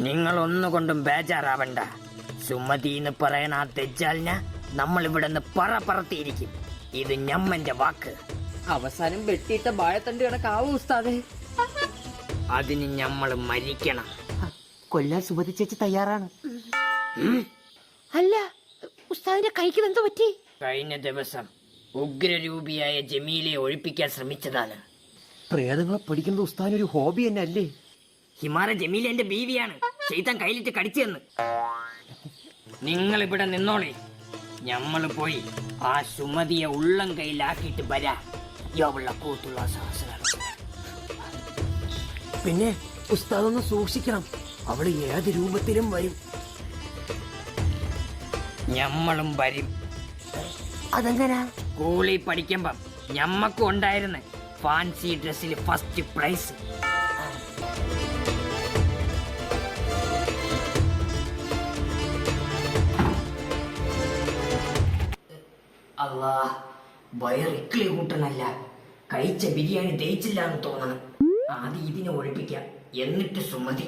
നിങ്ങൾ ഒന്നുകൊണ്ടും ബേജാറാവണ്ട. സുമതി എന്ന് പറയണ ആ തെച്ചാലിന് നമ്മൾ ഇവിടെ നിന്ന് പറത്തിയിരിക്കും. ഇത് ഞമ്മന്റെ വാക്ക്. അവസാനം വെട്ടിയിട്ട ബാഴത്തണ്ട് കണക്കാവും ഉസ്താദേ. അതിന് ഞമ്മൾ മരിക്കണം. കൊല്ലാൻ സുമതി ചേച്ചി തയ്യാറാണ്. അല്ല, ഉസ്താദിന്റെ കൈക്ക് എന്തോ പറ്റി? കഴിഞ്ഞ ദിവസം ഉഗ്രരൂപിയായ ജമീലയെ ഒഴിപ്പിക്കാൻ ശ്രമിച്ചതാണ്. പ്രേതങ്ങളെ പഠിക്കുന്നത് ഉസ്താദിനൊരു ഹോബി തന്നെ അല്ലേ? ഹിമാറ ജമീല എന്റെ ബീവിയാണ്. ചെയ്താൻ കയ്യിലിട്ട് കടിച്ചെന്ന്. നിങ്ങൾ ഇവിടെ നിന്നോളെ, ഞമ്മള് പോയി ആ സുമതിയെ ഉള്ളം കയ്യിലാക്കിയിട്ട് വരാ. യോവുള്ള കൂത്തുള്ള സഹസ്രം. പിന്നെ ഉസ്താദൊന്ന് സൂക്ഷിക്കണം, അവള് ഏത് രൂപത്തിലും വരും. ഞമ്മളും വരും. അതെങ്ങനാ? സ്കൂളിൽ പഠിക്കുമ്പം ഞമ്മക്കും ഉണ്ടായിരുന്നു ഫാൻസി ഡ്രസ്സിൽ ഫസ്റ്റ് പ്രൈസ്. അല്ലാ, വയറിക്കളി കൂട്ടണല്ല. കഴിച്ച ബിരിയാണി ദഹിച്ചില്ല എന്ന് തോന്നണം. ആദ്യം ഇതിനെ ഒഴിപ്പിക്കാം, എന്നിട്ട് സുമതി.